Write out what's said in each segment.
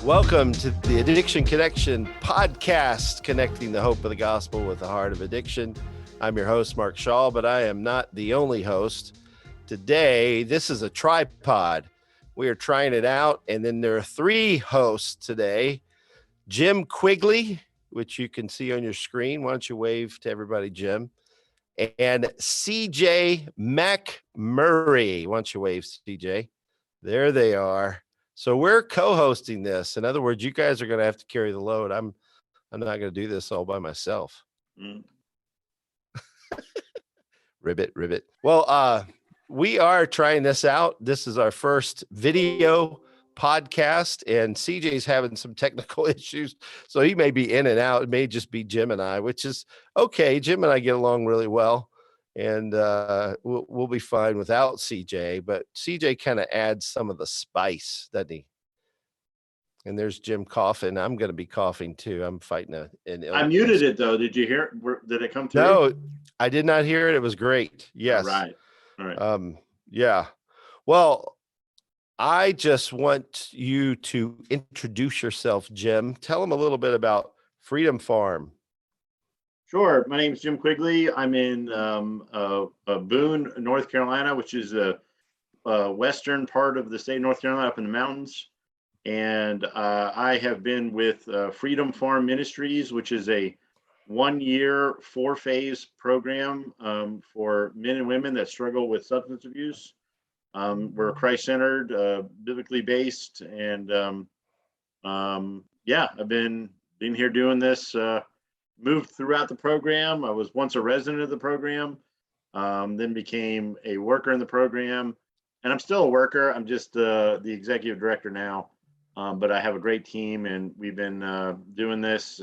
Welcome to the Addiction Connection podcast, connecting the hope of the gospel with the heart of addiction. I'm your host, Mark Shaw, but I am not the only host. Today, this is a tripod. We are trying it out, and then there are three hosts today. Jim Quigley, which you can see on your screen. Why don't you wave to everybody, Jim? And CJ McMurray. Why don't you wave, CJ? There they are. So we're co-hosting this. In other words, you guys are going to have to carry the load. I'm not going to do this all by myself. Ribbit. Well, we are trying this out. This is our first video podcast, and CJ's having some technical issues, so he may be in and out. It may just be Jim and I, which is okay. Jim and I get along really well, and we'll be fine without CJ, but CJ kind of adds some of the spice, doesn't he? And there's Jim coughing. I'm going to be coughing too. I'm fighting an illness. I muted it though. Did you hear it? Did it come through? No, I did not hear it. It was great. Yes. All right. Yeah. Well, I just want you to introduce yourself, Jim. Tell them a little bit about Freedom Farm. Sure. My name is Jim Quigley. I'm in Boone, North Carolina, which is a western part of the state of North Carolina, up in the mountains. And I have been with Freedom Farm Ministries, which is a 1-year, 4-phase program for men and women that struggle with substance abuse. We're Christ-centered, biblically based, and I've been here doing this. Moved throughout the program. I was once a resident of the program, then became a worker in the program, and I'm still a worker. I'm just the executive director now, but I have a great team, and we've been doing this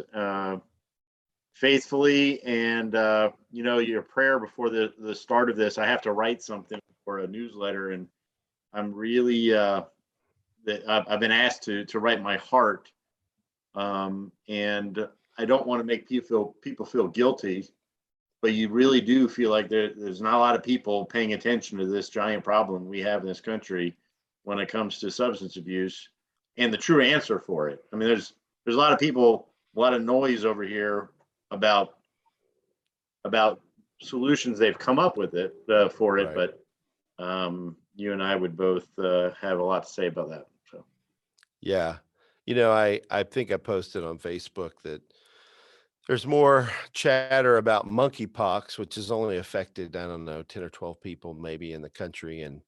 faithfully. And your prayer before the start of this, I have to write something for a newsletter, and I'm really I've been asked to write my heart, and I don't want to make people feel guilty, but you really do feel like there's not a lot of people paying attention to this giant problem we have in this country when it comes to substance abuse and the true answer for it. I mean, there's a lot of people, a lot of noise over here about solutions they've come up with it for it, right. But you and I would both have a lot to say about that. So, yeah, I think I posted on Facebook that there's more chatter about monkeypox, which has only affected, 10 or 12 people maybe in the country. And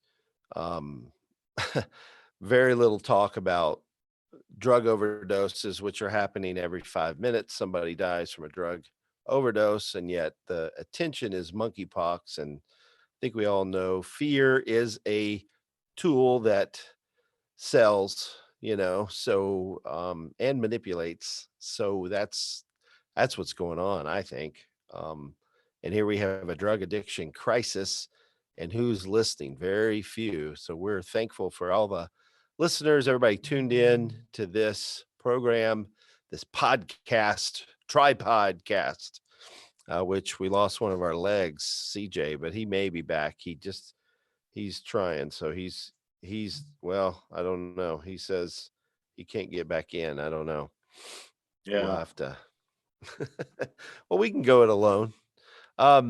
very little talk about drug overdoses, which are happening every 5 minutes. Somebody dies from a drug overdose, and yet the attention is monkeypox. And I think we all know fear is a tool that sells, and manipulates. So that's what's going on, I think. And here we have a drug addiction crisis, and who's listening? Very few. So we're thankful for all the listeners, everybody tuned in to this program, this podcast, tripodcast, which we lost one of our legs, CJ, but he may be back. He's trying. So he's well, I don't know. He says he can't get back in. I don't know. Yeah. We'll have to. Well, we can go it alone. I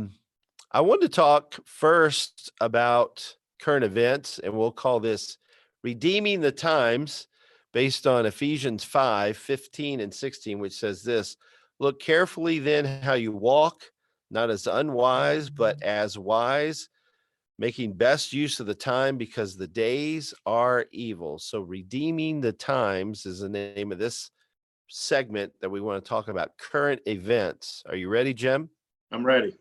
want to talk first about current events, and we'll call this Redeeming the Times, based on Ephesians 5:15 and 16, which says this: look carefully then how you walk, not as unwise, but as wise, making best use of the time, because the days are evil. So Redeeming the Times is the name of this segment that we want to talk about current events. Are you ready, Jim? I'm ready.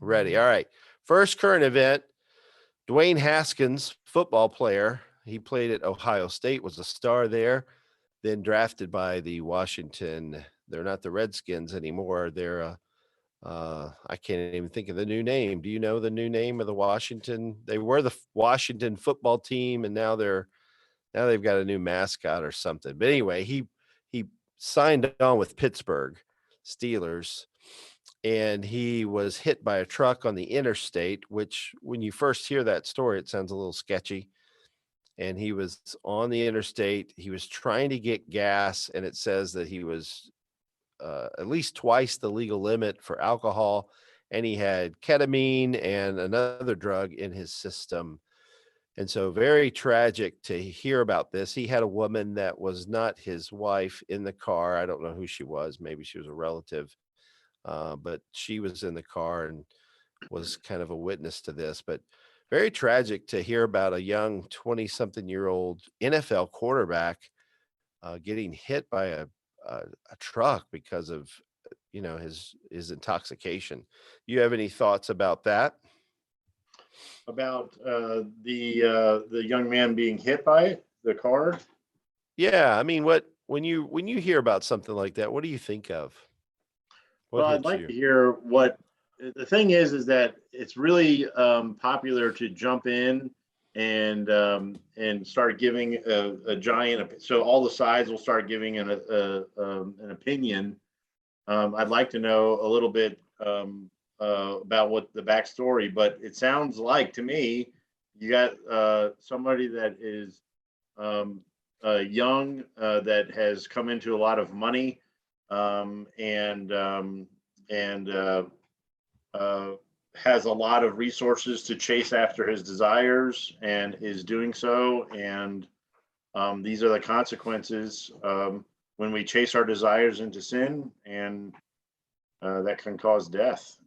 Ready. All right. First current event, Dwayne Haskins, football player. He played at Ohio State, was a star there, then drafted by the Washington. They're not the Redskins anymore. They're I can't even think of the new name. Do you know the new name of the Washington? They were the Washington football team, and now they've got a new mascot or something. But anyway, he signed on with Pittsburgh Steelers, and he was hit by a truck on the interstate, which when you first hear that story, it sounds a little sketchy. and he was on the interstate. He was trying to get gas, and it says that he was at least twice the legal limit for alcohol, and he had ketamine and another drug in his system. And so very tragic to hear about this. He had a woman that was not his wife in the car. I don't know who she was. Maybe she was a relative, but she was in the car and was kind of a witness to this. But very tragic to hear about a young 20-something-year-old NFL quarterback getting hit by a truck because of his intoxication. You have any thoughts about that? About the young man being hit by the car. Yeah, I mean, when you hear about something like that, what do you think of? What Well, I'd hits like you? to hear what the thing is that it's really popular to jump in and start giving a giant. So all the sides will start giving an opinion. I'd like to know a little bit about what the backstory, but it sounds like to me you got somebody that is young that has come into a lot of money and has a lot of resources to chase after his desires and is doing so. And these are the consequences when we chase our desires into sin, and that can cause death,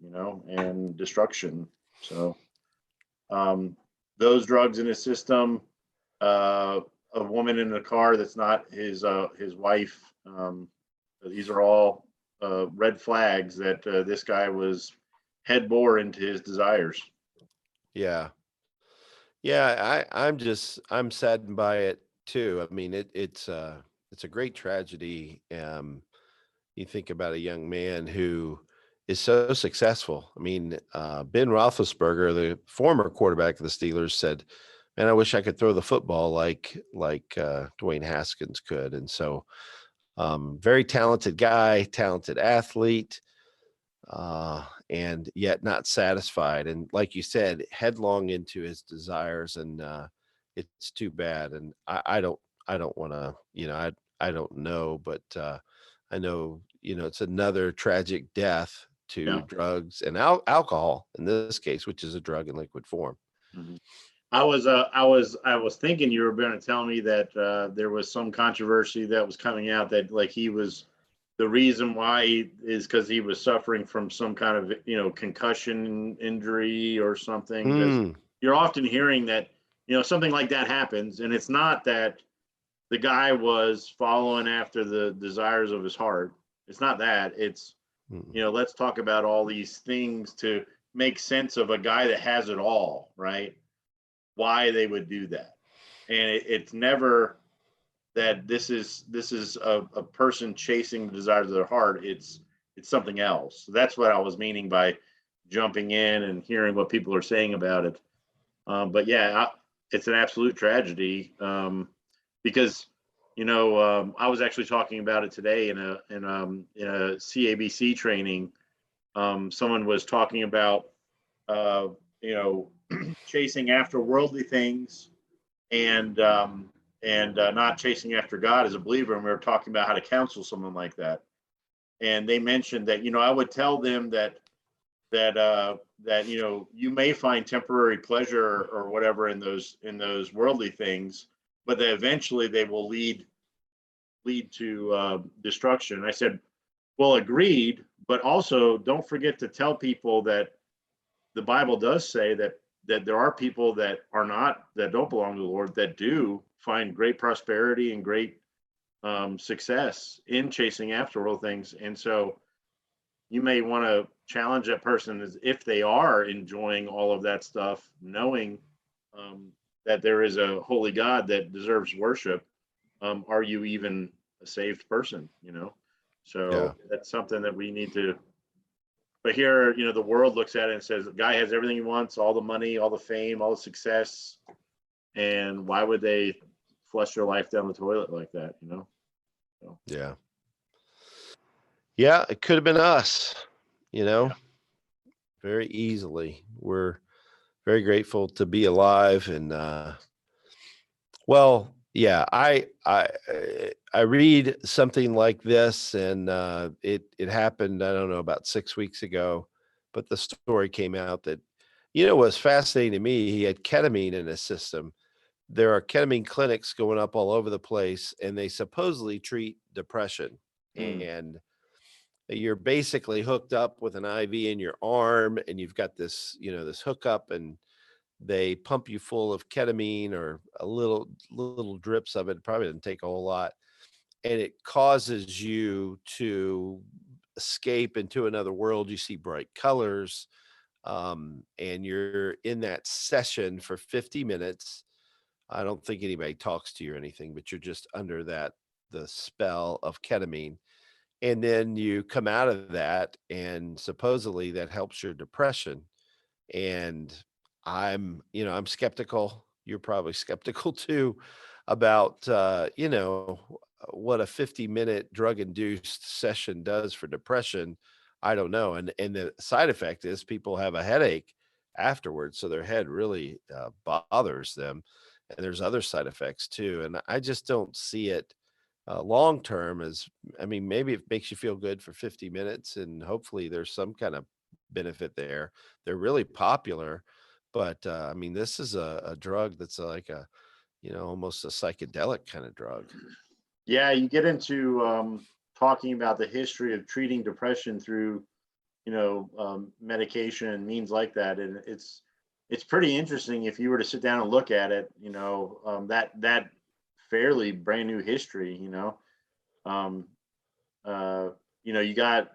and destruction. So those drugs in his system, a woman in a car that's not his wife. These are all red flags that this guy was head bore into his desires. Yeah. Yeah, I'm saddened by it too. I mean, it's a great tragedy. You think about a young man who is so successful. I mean, Ben Roethlisberger, the former quarterback of the Steelers, said, "Man, I wish I could throw the football like Dwayne Haskins could." And so, very talented guy, talented athlete, and yet not satisfied. And like you said, headlong into his desires, and it's too bad. And I don't want to, I don't know, but I know, it's another tragic death to Yeah. drugs and alcohol in this case, which is a drug in liquid form. Mhm. I was thinking you were going to tell me that there was some controversy that was coming out that like he was the reason why is because he was suffering from some kind of concussion injury or something, because Mm, you're often hearing that something like that happens, and it's not that the guy was following after the desires of his heart. It's not that. It's mm, let's talk about all these things to make sense of a guy that has it all, right? Why they would do that. And it's never that this is a person chasing the desires of their heart. It's something else. That's what I was meaning by jumping in and hearing what people are saying about it. But yeah, it's an absolute tragedy, because I was actually talking about it today in a CABC training. Someone was talking about uh, you know chasing after worldly things and not chasing after God as a believer. And we were talking about how to counsel someone like that. And they mentioned that I would tell them that you may find temporary pleasure or whatever in those worldly things, but that eventually they will lead to destruction. And I said, well, agreed, but also don't forget to tell people that the Bible does say that there are people that don't belong to the Lord that do find great prosperity and great success in chasing after world things. And so you may want to challenge that person as if they are enjoying all of that stuff, knowing that there is a holy God that deserves worship. Are you even a saved person? yeah. So that's something that we need to. But here, the world looks at it and says the guy has everything he wants, all the money, all the fame, all the success, and why would they flush their life down the toilet like that? So, Yeah. Yeah. It could have been us, yeah, very easily. We're very grateful to be alive and Well, yeah, I read something like this, and it happened. I don't know, about 6 weeks ago, but the story came out that, what's fascinating to me. He had ketamine in his system. There are ketamine clinics going up all over the place, and they supposedly treat depression. Mm, And you're basically hooked up with an IV in your arm, and you've got this hookup, and they pump you full of ketamine or a little drips of it. Probably doesn't take a whole lot, and it causes you to escape into another world. You see bright colors, and you're in that session for 50 minutes. I don't think anybody talks to you or anything, but you're just under the spell of ketamine. And then you come out of that, and supposedly that helps your depression. And I'm skeptical. You're probably skeptical too about, what a 50-minute drug-induced session does for depression. I don't know. And the side effect is people have a headache afterwards, so their head really bothers them. And there's other side effects too. And I just don't see it long term as, I mean, maybe it makes you feel good for 50 minutes, and hopefully there's some kind of benefit there. They're really popular, but I mean, this is a drug that's like almost a psychedelic kind of drug. yeah, you get into talking about the history of treating depression through, medication and means like that, and it's pretty interesting if you were to sit down and look at it. That fairly brand new history. Um, you got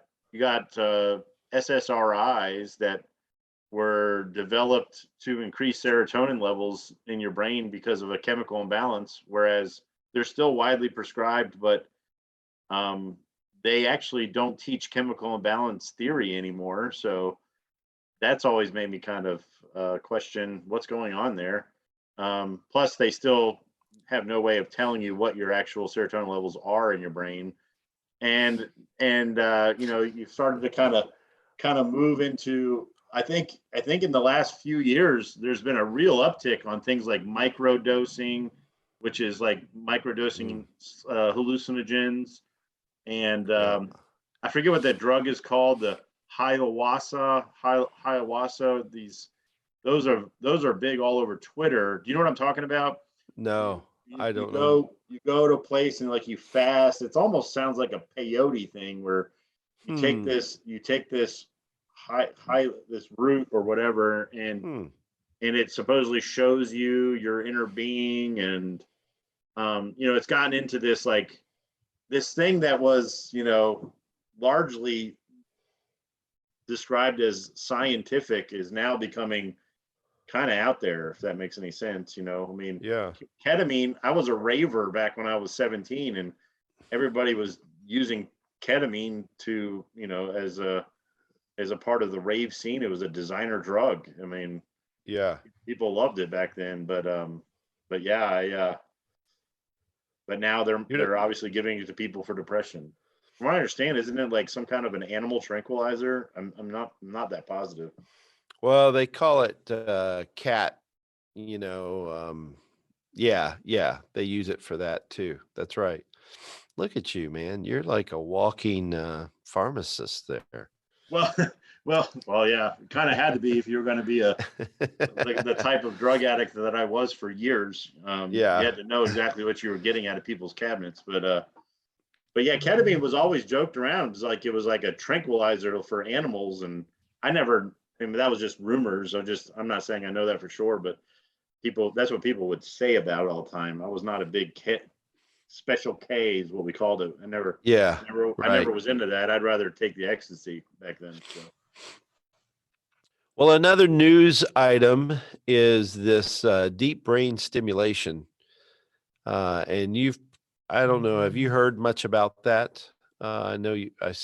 SSRIs that were developed to increase serotonin levels in your brain because of a chemical imbalance, whereas they're still widely prescribed, but um, they actually don't teach chemical imbalance theory anymore. So that's always made me kind of question what's going on there. Plus, they still have no way of telling you what your actual serotonin levels are in your brain, and you've started to kind of move into. I think in the last few years, there's been a real uptick on things like microdosing, which is like Mm, microdosing hallucinogens, and yeah. I forget what that drug is called. The ayahuasca. Those are big all over Twitter. Do you know what I'm talking about? You No, you, I you don't know. go you go to a place and like you fast. It almost sounds like a peyote thing where Hmm. you take this this root or whatever, Hmm. and it supposedly shows you your inner being, and it's gotten into this like this thing that was largely described as scientific is now becoming kind of out there, if that makes any sense. I mean, Yeah. ketamine, I was a raver back when I was 17, and everybody was using ketamine to, as a part of the rave scene. It was a designer drug. I mean, Yeah. people loved it back then, but yeah, but now they're You know, they're obviously giving it to people for depression. From what I understand, isn't it like some kind of an animal tranquilizer? I'm not that positive. well, they call it cat, yeah, yeah, they use it for that too. That's right. Look at you, man. You're like a walking pharmacist there. Well, well, yeah, kind of had to be if you were going to be the type of drug addict that I was for years. You Yeah. had to know exactly what you were getting out of people's cabinets. But yeah, ketamine was always joked around as like it was like a tranquilizer for animals, and I never. I mean, that was just rumors. I'm not saying I know that for sure, but that's what people would say about it all the time. I was not a big special K is what we called it. Yeah. I never Right. was into that. I'd rather take the ecstasy back then. So. Well, another news item is this deep brain stimulation. And I don't know, have you heard much about that? I know I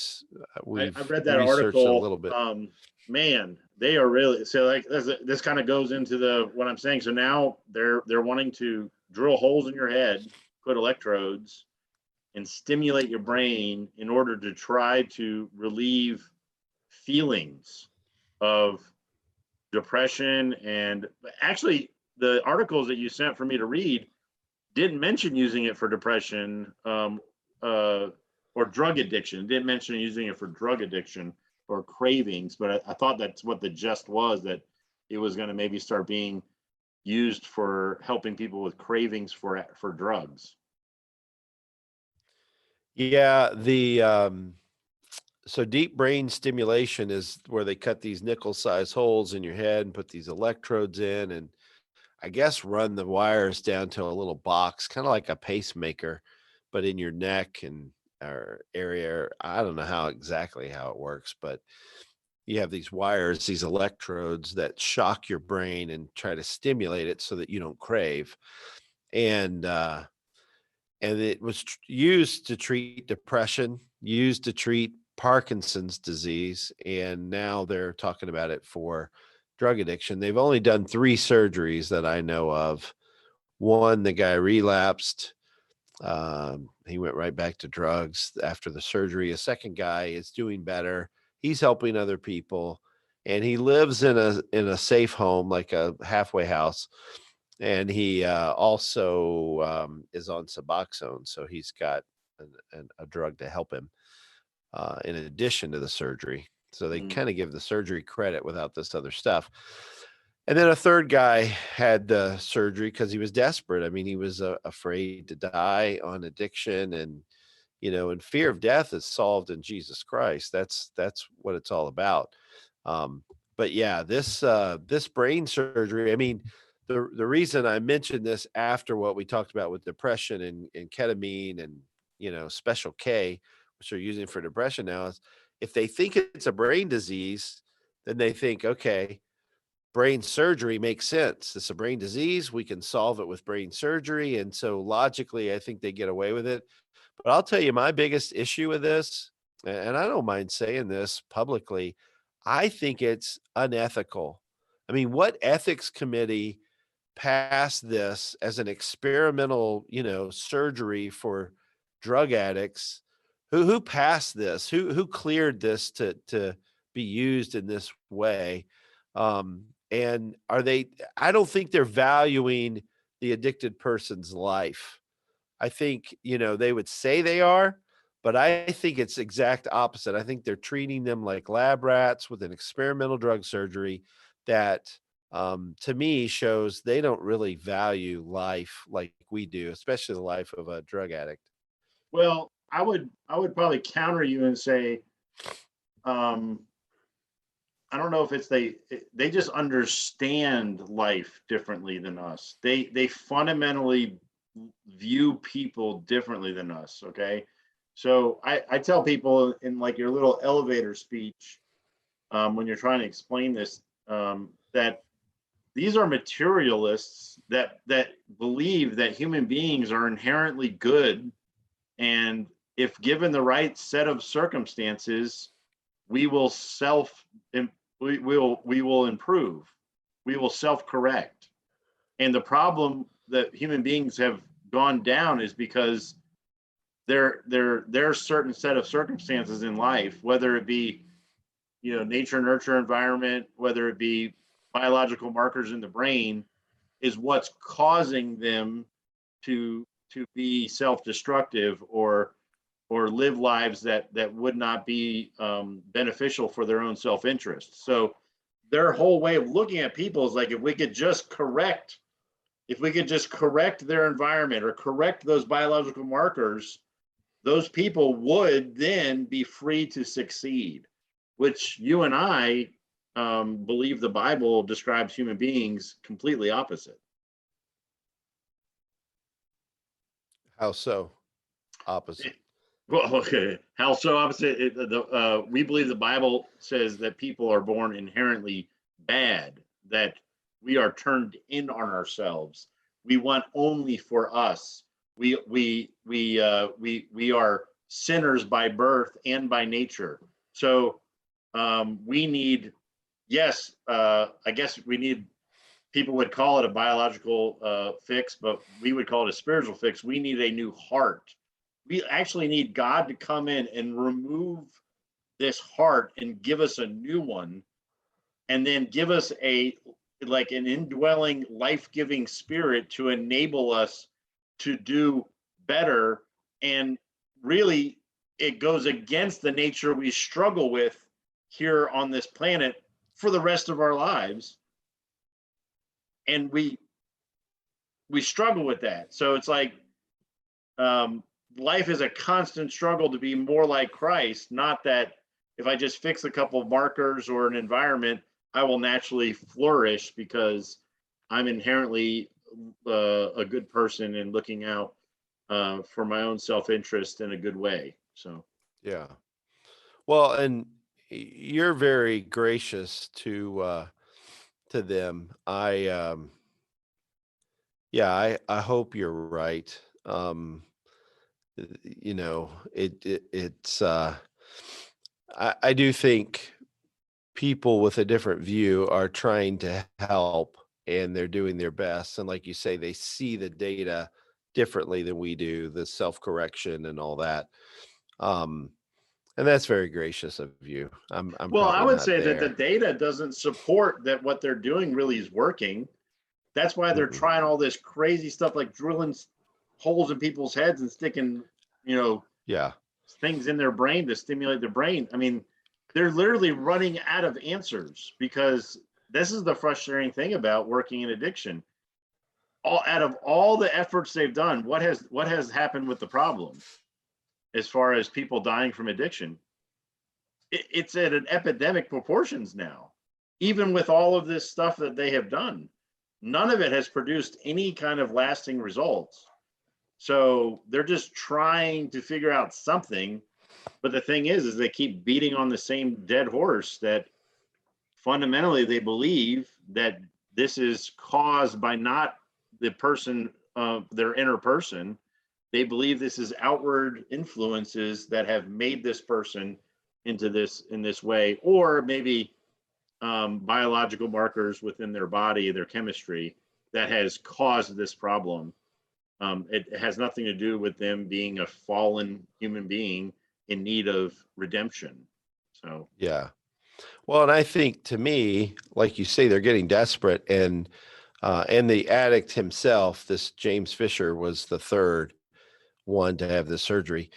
we've read that researched it a article. little bit. Man, they are really so like this kind of goes into the what I'm saying. So now they're wanting to drill holes in your head, put electrodes, and stimulate your brain in order to try to relieve feelings of depression. And actually, the articles that you sent for me to read, didn't mention using it for depression or drug addiction. Didn't mention using it for drug addiction or cravings, but I thought that's what the gist was, that it was going to maybe start being used for helping people with cravings for drugs. Yeah, so deep brain stimulation is where they cut these nickel-sized holes in your head and put these electrodes in, and I guess run the wires down to a little box, kind of like a pacemaker, but in your neck and or area. I don't know how exactly how it works, but you have these wires, these electrodes that shock your brain and try to stimulate it so that you don't crave. And it was used to treat depression, used to treat Parkinson's disease, and now they're talking about it for drug addiction. They've only done 3 surgeries that I know of. One, the guy relapsed. He went right back to drugs after the surgery. A second guy is doing better. He's helping other people, and he lives in a safe home, like a halfway house. And he also is on Suboxone, so he's got a drug to help him in addition to the surgery. So they kind of give the surgery credit without this other stuff. And then a third guy had the surgery because he was desperate. I mean, he was afraid to die on addiction, and and fear of death is solved in Jesus Christ. That's what it's all about. But yeah, this brain surgery. I mean, the reason I mentioned this after what we talked about with depression and ketamine and Special K, which they're using for depression now, is if they think it's a brain disease, then they think, okay, brain surgery makes sense. It's a brain disease. We can solve it with brain surgery. And so logically, I think they get away with it. But I'll tell you, my biggest issue with this, and I don't mind saying this publicly, I think it's unethical. I mean, what ethics committee passed this as an experimental, surgery for drug addicts? Who passed this? Who cleared this to be used in this way? And are they? I don't think they're valuing the addicted person's life. I think, they would say they are, but I think it's exact opposite. I think they're treating them like lab rats with an experimental drug surgery that, to me, shows they don't really value life like we do, especially the life of a drug addict. Well, I would probably counter you and say, I don't know if it's they just understand life differently than us. They fundamentally view people differently than us. Okay. So I tell people in like your little elevator speech, when you're trying to explain this, that these are materialists that believe that human beings are inherently good, and if given the right set of circumstances, we will we will improve, we will self-correct. And the problem that human beings have gone down is because there's certain set of circumstances in life, whether it be nature, nurture, environment, whether it be biological markers in the brain, is what's causing them to be self-destructive or live lives that would not be beneficial for their own self-interest. So their whole way of looking at people is like, if we could just correct their environment or correct those biological markers, those people would then be free to succeed, which you and I believe the Bible describes human beings completely opposite. How so? Opposite. Well, okay. How so opposite? We believe the Bible says that people are born inherently bad, that we are turned in on ourselves. We want only for us. We are sinners by birth and by nature. So we need, yes, I guess we need, people would call it a biological fix, but we would call it a spiritual fix. We need a new heart. We actually need God to come in and remove this heart and give us a new one, and then give us an indwelling, life-giving spirit to enable us to do better. And really, it goes against the nature we struggle with here on this planet for the rest of our lives. And we struggle with that. So it's like life is a constant struggle to be more like Christ, not that if I just fix a couple of markers or an environment, I will naturally flourish because I'm inherently a good person and looking out for my own self-interest in a good way. So, Yeah. Well, and you're very gracious to them. I hope you're right. It's I do think people with a different view are trying to help, and they're doing their best. And like you say, they see the data differently than we do, the self-correction and all that. Um, and that's very gracious of you. I'm well, I probably would not say that the there. data doesn't support that what they're doing really is working. That's why they're Mm-mm. trying all this crazy stuff like drilling holes in people's heads and sticking, Yeah. things in their brain to stimulate their brain. I mean, they're literally running out of answers because this is the frustrating thing about working in addiction. Out of all the efforts they've done, what has happened with the problem as far as people dying from addiction? It's at an epidemic proportions now. Even with all of this stuff that they have done, none of it has produced any kind of lasting results. So they're just trying to figure out something. But the thing is they keep beating on the same dead horse that fundamentally they believe that this is caused by not the person, their inner person. They believe this is outward influences that have made this person into this in this way, or maybe biological markers within their body, their chemistry, that has caused this problem. It has nothing to do with them being a fallen human being in need of redemption. So Yeah. Well, and I think, to me, like you say, they're getting desperate, and the addict himself, this James Fisher, was the third one to have the surgery.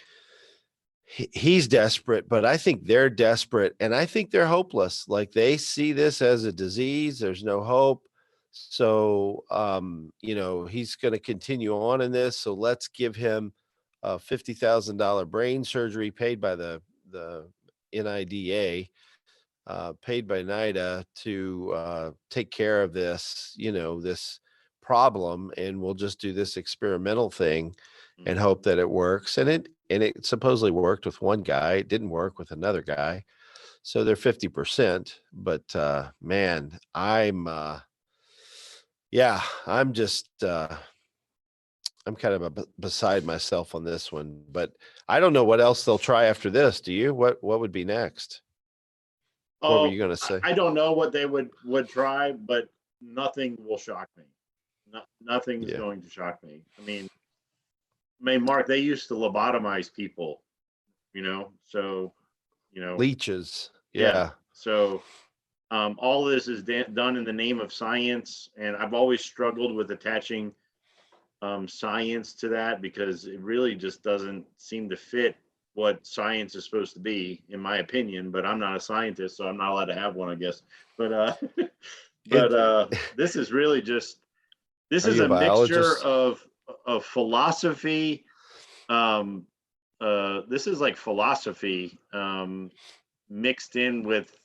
He's desperate, but I think they're desperate, and I think they're hopeless. Like, they see this as a disease. There's no hope. So, he's going to continue on in this. So let's give him a $50,000 brain surgery paid by the NIDA, paid by NIDA to take care of this, this problem, and we'll just do this experimental thing and hope that it works. And it supposedly worked with one guy. It didn't work with another guy. So they're 50%. But man, I'm just I'm kind of beside myself on this one. But I don't know what else they'll try after this. Do you? What would be next? What were you going to say? I don't know what they would try, but nothing will shock me. Nothing's Yeah. going to shock me. I mean, Mark, they used to lobotomize people, so, Leeches. yeah. Yeah. So all this is done in the name of science. And I've always struggled with attaching science to that because it really just doesn't seem to fit what science is supposed to be, in my opinion. But I'm not a scientist, so I'm not allowed to have one, I guess. But this is really just, this Are is you a a mixture biologist? of philosophy. This is like philosophy mixed in with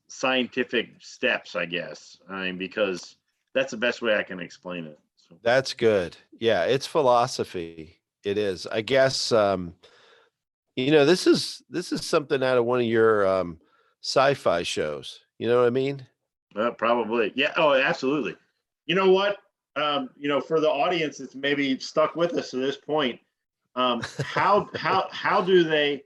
scientific steps, I guess. I mean, because that's the best way I can explain it. So. That's good. Yeah, it's philosophy. It is. I guess this is something out of one of your sci-fi shows. You know what I mean? Probably. Yeah. Oh, absolutely. You know what? For the audience that's maybe stuck with us to this point, how do they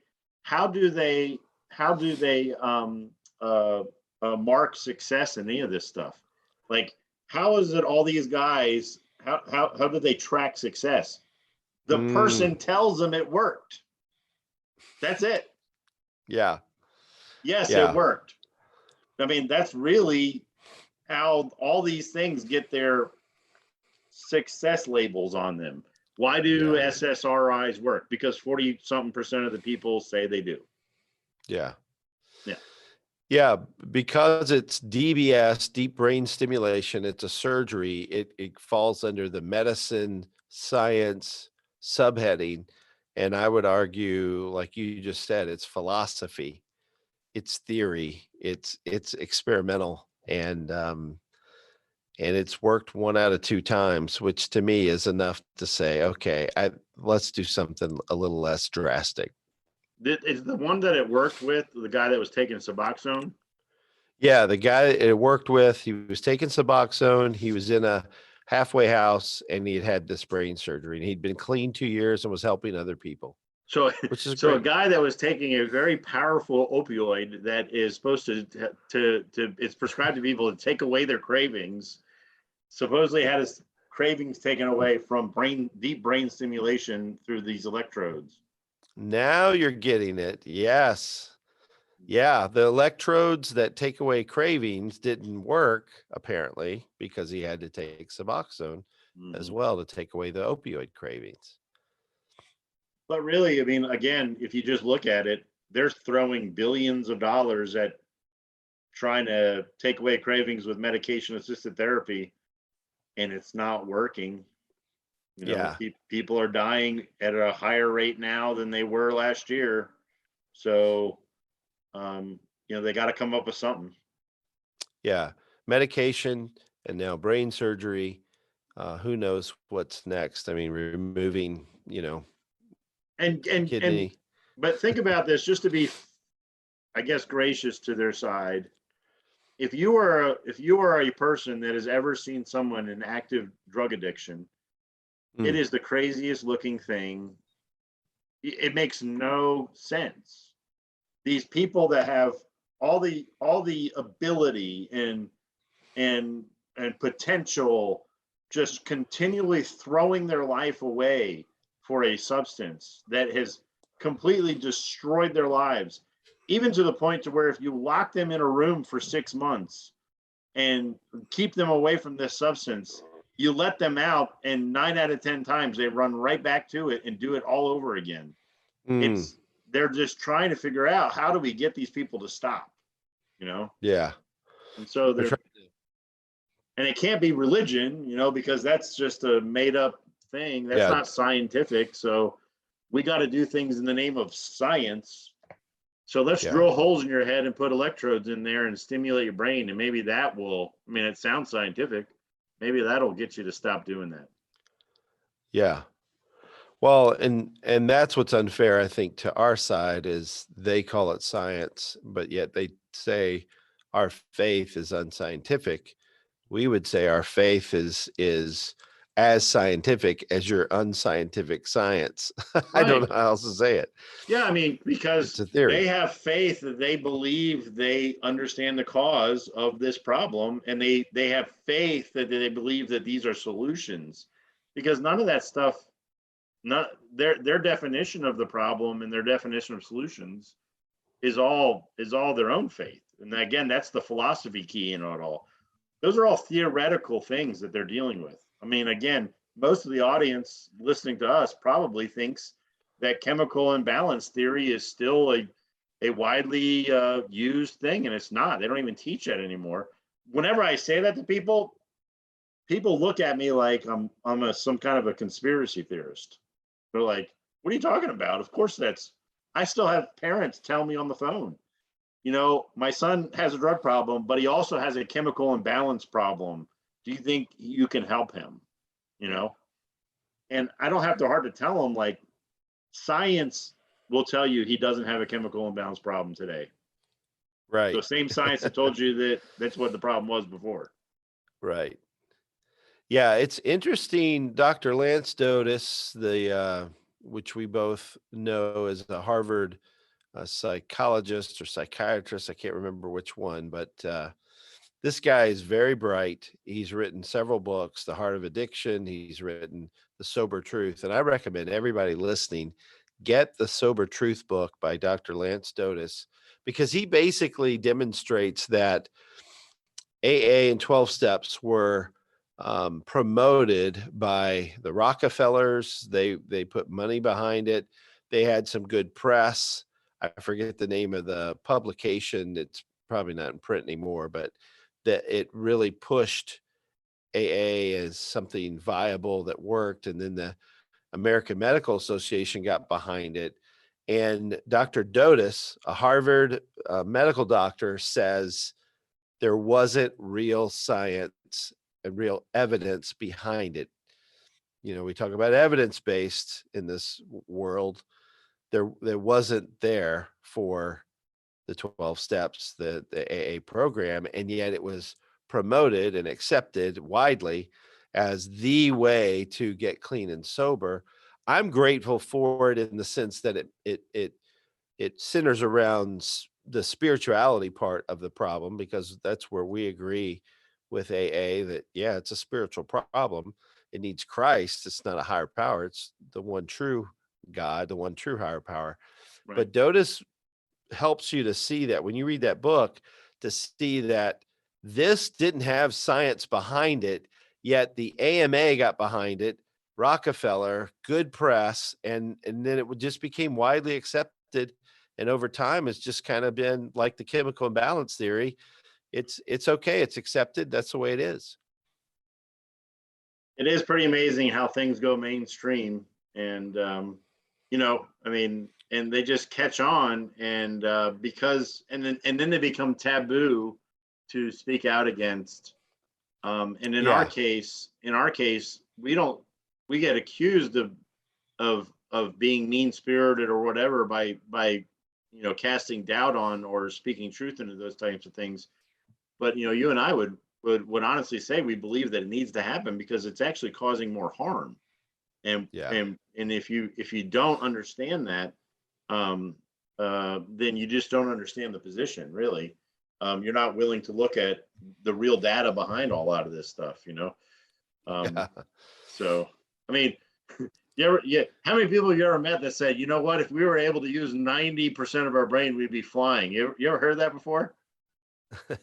mark success in any of this stuff? Like, how is it all these guys? How do they track success? The person tells them it worked. That's it. Yeah. Yes, it Yeah. worked. I mean, that's really how all these things get their success labels on them. Why do Yeah. SSRIs work? Because 40-something% of the people say they do. Yeah. Yeah. Yeah, because it's DBS, deep brain stimulation, it's a surgery. It falls under the medicine science subheading. And I would argue, like you just said, it's philosophy, it's theory, it's experimental, and it's worked 1 out of 2 times, which to me is enough to say, okay, let's do something a little less drastic. Is the one that it worked with the guy that was taking Suboxone? Yeah, the guy it worked with, he was taking Suboxone. He was in a halfway house and he had this brain surgery, and he'd been clean 2 years and was helping other people, So, which is so a great. guy that was taking a very powerful opioid that is supposed to it's prescribed to people to take away their cravings, supposedly had his cravings taken away from deep brain stimulation through these electrodes. Now you're getting it. Yes. Yeah, the electrodes that take away cravings didn't work apparently because he had to take Suboxone as Mhm. well to take away the opioid cravings. But really, I mean, again, if you just look at it, they're throwing billions of dollars at trying to take away cravings with medication assisted therapy, and it's not working. You know, Yeah. people are dying at a higher rate now than they were last year. So, they got to come up with something. Yeah. Medication and now brain surgery. Who knows what's next? I mean, removing, And kidney. but think about this, just to be, I guess, gracious to their side. If you are a person that has ever seen someone in active drug addiction, it Mm, is the craziest looking thing. It makes no sense. These people that have all the ability and and potential, just continually throwing their life away for a substance that has completely destroyed their lives, even to the point to where if you lock them in a room for 6 months and keep them away from this substance, you let them out, and 9 out of 10 times they run right back to it and do it all over again. mm, It's They're just trying to figure out, how do we get these people to stop, you know? yeah. And so They're they're trying to, and it can't be religion, because that's just a made up thing. That's yeah. not scientific. So we got to do things in the name of science. So let's Yeah. drill holes in your head and put electrodes in there and stimulate your brain. And maybe that will, I mean, it sounds scientific. Maybe that'll get you to stop doing that. Yeah. Well, and that's what's unfair, I think, to our side is they call it science, but yet they say our faith is unscientific. We would say our faith is as scientific as your unscientific science. I don't Right. know how else to say it. Yeah. I mean, It's because a they theory. have faith that they believe they understand the cause of this problem, and they have faith that they believe that these are solutions, because none of that stuff, not their definition of the problem and their definition of solutions is all their own faith. And again, that's the philosophy key in it all. Those are all theoretical things that they're dealing with. I mean, again, most of the audience listening to us probably thinks that chemical imbalance theory is still a widely used thing, and it's not. They don't even teach that anymore. Whenever I say that to people look at me like I'm some kind of a conspiracy theorist. They're like, "What are you talking about?" Of course, I still have parents tell me on the phone, my son has a drug problem, but he also has a chemical imbalance problem. Do you think you can help him? You know, and I don't have to hard to tell him, like, science will tell you he doesn't have a chemical imbalance problem today. The Right. same science that told you that that's what the problem was before. Right. Yeah, it's interesting. Dr. Lance Dodes, which we both know as a Harvard psychologist or psychiatrist, I can't remember which one, but this guy is very bright. He's written several books, The Heart of Addiction. He's written The Sober Truth. And I recommend everybody listening get the Sober Truth book by Dr. Lance Dodes, because he basically demonstrates that AA and 12 steps were promoted by the Rockefellers. They put money behind it. They had some good press. I forget the name of the publication. It's probably not in print anymore, but that it really pushed AA as something viable that worked. And then the American Medical Association got behind it. And Dr. Dodes, a Harvard medical doctor, says there wasn't real science and real evidence behind it. You know, we talk about evidence-based in this world. There wasn't there for the 12 steps, the AA program, and yet it was promoted and accepted widely as the way to get clean and sober. I'm grateful for it in the sense that it centers around the spirituality part of the problem, because that's where we agree with AA that, yeah, it's a spiritual problem. It needs Christ. It's not a higher power. It's the one true God, the one true higher power. Right. But Dodes helps you to see that when you read that book, to see that this didn't have science behind it, yet the AMA got behind it, Rockefeller, good press, and then it just became widely accepted. And over time, it's just kind of been like the chemical imbalance theory. It's okay. It's accepted. That's the way it is. It is pretty amazing how things go mainstream, and you know, I mean, and they just catch on, and because and then they become taboo to speak out against. And in our case, we get accused of being mean spirited or whatever by you know, casting doubt on or speaking truth into those types of things. But you know, you and I would honestly say we believe that it needs to happen because it's actually causing more harm. And if you don't understand that, then you just don't understand the position, really. You're not willing to look at the real data behind all out of this stuff, you know. So I mean, how many people you ever met that said, you know what, if we were able to use 90% of our brain, we'd be flying? You ever heard that before? I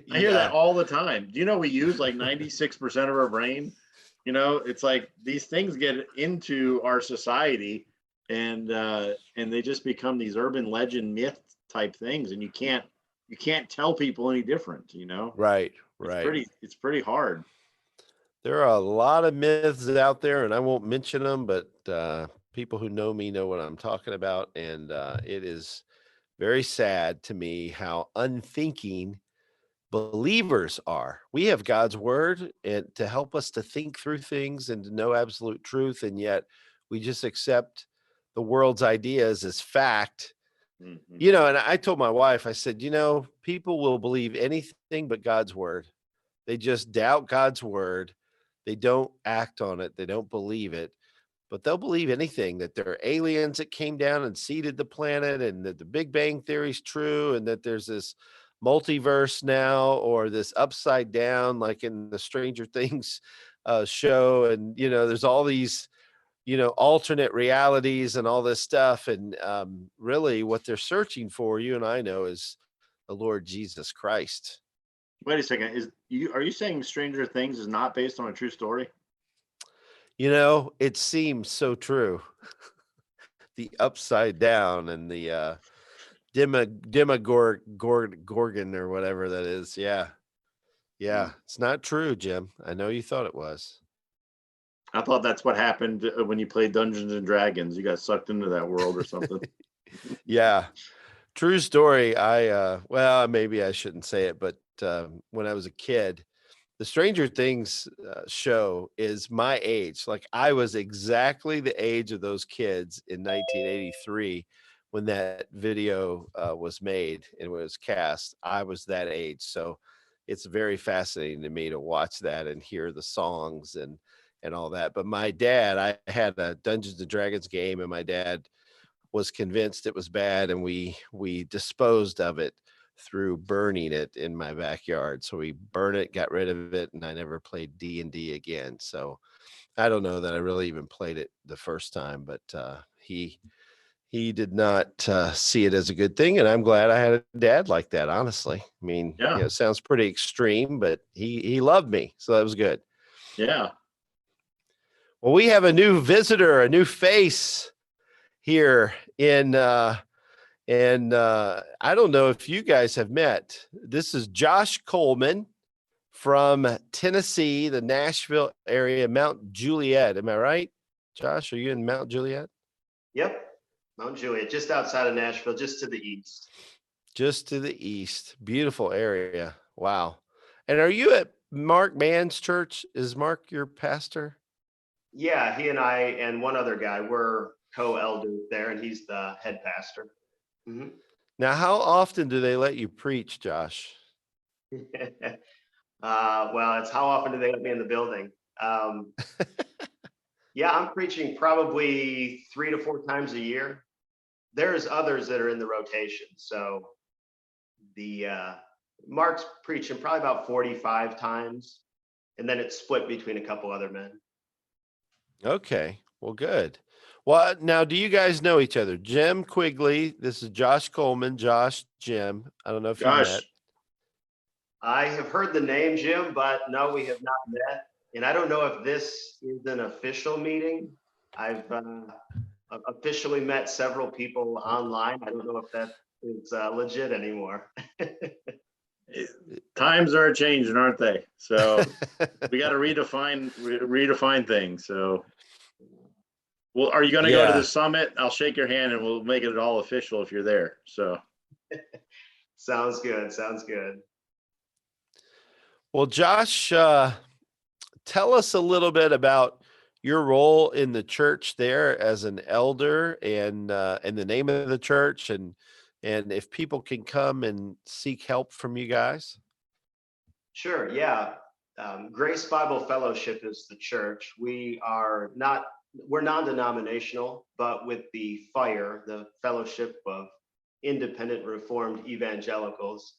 hear that all the time. Do you know we use like 96% of our brain? You know, it's like these things get into our society, and they just become these urban legend myth type things, and you can't tell people any different, you know. Right. It's pretty hard. There are a lot of myths out there, and I won't mention them, but people who know me know what I'm talking about. And it is very sad to me how unthinking believers are. We have God's word and to help us to think through things and to know absolute truth, and yet we just accept the world's ideas as fact. Mm-hmm. You know, and I told my wife, I said, you know, people will believe anything but God's word. They just doubt God's word. They don't act on it. They don't believe it, but they'll believe anything, that there are aliens that came down and seeded the planet, and that the Big Bang theory is true, and that there's this multiverse now, or this upside down, like in the Stranger Things show. And, you know, there's all these, you know, alternate realities and all this stuff. And really what they're searching for, you and I know, is the Lord Jesus Christ. Wait a second. Are you saying Stranger Things is not based on a true story? You know, it seems so true. The upside down and the Gorgon or whatever that is. Yeah. It's not true, Jim. I know you thought it was. I thought that's what happened when you played Dungeons and Dragons. You got sucked into that world or something. Yeah. True story. Well, maybe I shouldn't say it, but when I was a kid, the Stranger Things show is my age. Like, I was exactly the age of those kids in 1983 when that video was made and was cast. I was that age. So it's very fascinating to me to watch that and hear the songs and all that. But my dad, I had a Dungeons and Dragons game, and my dad was convinced it was bad, and we disposed of it through burning it in my backyard. So we burned it, got rid of it, and I never played D&D again. So I don't know that I really even played it the first time, but he did not see it as a good thing, and I'm glad I had a dad like that, honestly. I mean, Yeah. you know, it sounds pretty extreme, but he loved me, so that was good. Yeah. Well, we have a new visitor, a new face here and I don't know if you guys have met. This is Josh Coleman from Tennessee, the Nashville area, Mount Juliet. Am I right? Josh, are you in Mount Juliet? Yep, Mount Juliet, just outside of Nashville, just to the east. Just to the east. Beautiful area. Wow. And are you at Mark Mann's church? Is Mark your pastor? Yeah, he and I and one other guy were co-elders there, and he's the head pastor. Mhm. Now, how often do they let you preach, Josh? Well, it's how often do they let me in the building? Yeah, I'm preaching probably 3 to 4 times a year. There's others that are in the rotation. So the Mark's preaching probably about 45 times, and then it's split between a couple other men. Okay. Well, good. Well, now, do you guys know each other? Jim Quigley. This is Josh Coleman. Josh, Jim. I don't know if you met. Josh, I have heard the name, Jim, but no, we have not met. And I don't know if this is an official meeting. I've officially met several people online. I don't know if that is legit anymore. times are changing, aren't they? So we got to redefine things. So, well, are you going to go to the summit? I'll shake your hand and we'll make it all official if you're there. So Sounds good. Sounds good. Well, Josh, tell us a little bit about your role in the church there as an elder and the name of the church and if people can come and seek help from you guys. Sure. Yeah. Grace Bible Fellowship is the church. We're non-denominational, but with the FIRE, the Fellowship of Independent Reformed Evangelicals.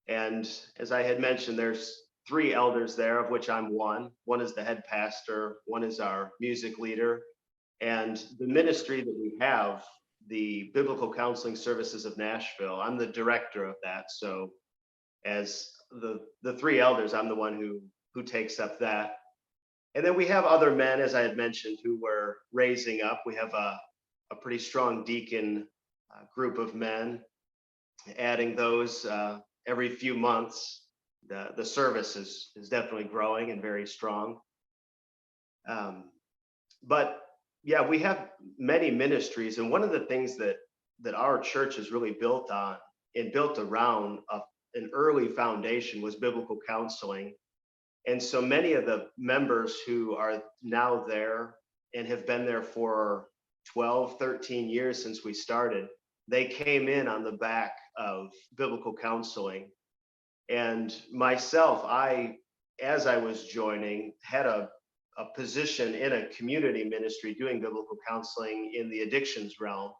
And as I had mentioned, there's 3 elders there, of which I'm one. One is the head pastor, one is our music leader, and the ministry that we have, the Biblical Counseling Services of Nashville, I'm the director of that. So as the 3 elders, I'm the one who takes up that. And then we have other men, as I had mentioned, who we're raising up. We have a pretty strong deacon group of men, adding those every few months. The service is definitely growing and very strong. But yeah, we have many ministries, and one of the things that our church is really built on and built around an early foundation was biblical counseling. And so many of the members who are now there and have been there for 12, 13 years since we started, they came in on the back of biblical counseling. And myself, as I was joining, had a position in a community ministry doing biblical counseling in the addictions realm.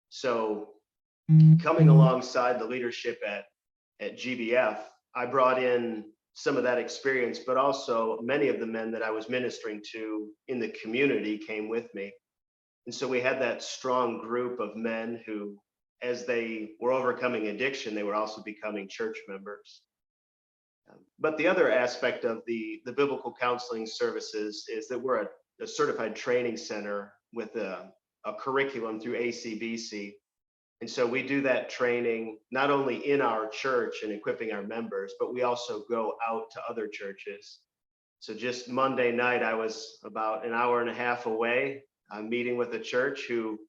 So coming alongside the leadership at GBF, I brought in some of that experience, but also many of the men that I was ministering to in the community came with me. And so we had that strong group of men who, as they were overcoming addiction, they were also becoming church members. But the other aspect of the biblical counseling services is that we're a certified training center with a curriculum through ACBC. And so we do that training not only in our church and equipping our members, but we also go out to other churches. So just Monday night, I was about an hour and a half away, meeting with a church who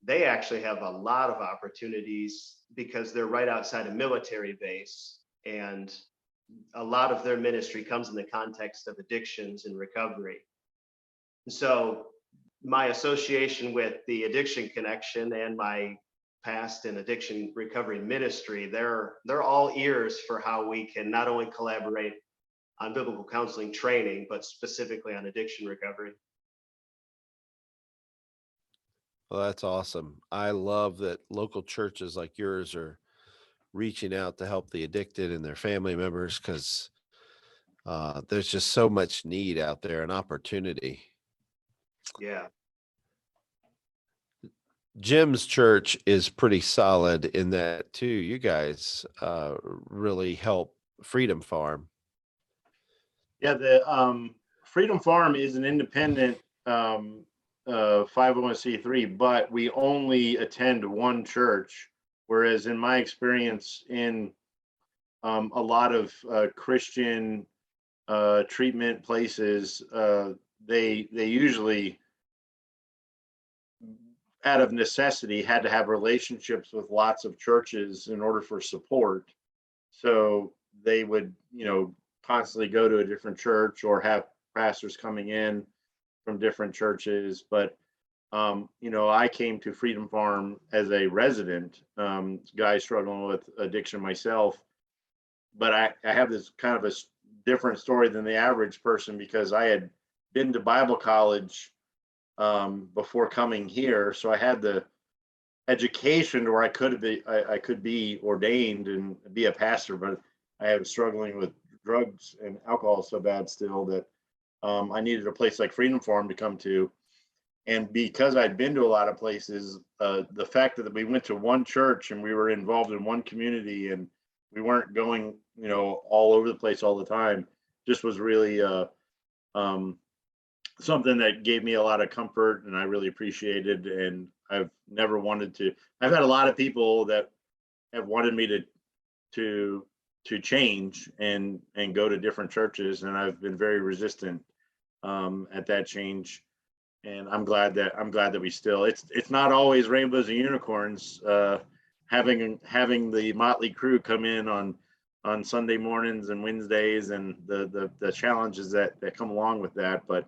they actually have a lot of opportunities because they're right outside a military base. And a lot of their ministry comes in the context of addictions and recovery. And so my association with the Addiction Connection and my past in addiction recovery ministry, they're all ears for how we can not only collaborate on biblical counseling training, but specifically on addiction recovery. Well, that's awesome. I love that local churches like yours are reaching out to help the addicted and their family members because there's just so much need out there and opportunity. Yeah. Jim's church is pretty solid in that too. You guys really help Freedom Farm. yeah, the Freedom Farm is an independent 501c3, but we only attend one church. Whereas in my experience in a lot of Christian treatment places, they usually, out of necessity, had to have relationships with lots of churches in order for support. So they would, constantly go to a different church or have pastors coming in from different churches. But, I came to Freedom Farm as a resident, guy struggling with addiction myself. But I have this kind of a different story than the average person, because I had been to Bible college before coming here. So I had the education where I could be ordained and be a pastor, but I was struggling with drugs and alcohol so bad still that I needed a place like Freedom Farm to come to. And because I'd been to a lot of places, the fact that we went to one church and we were involved in one community and we weren't going, all over the place all the time, just was really something that gave me a lot of comfort, and I really appreciated. And I've never wanted to. I've had a lot of people that have wanted me to change and go to different churches, and I've been very resistant at that change. And I'm glad that we still. It's not always rainbows and unicorns. Having the motley crew come in on Sunday mornings and Wednesdays, and the challenges that come along with that, but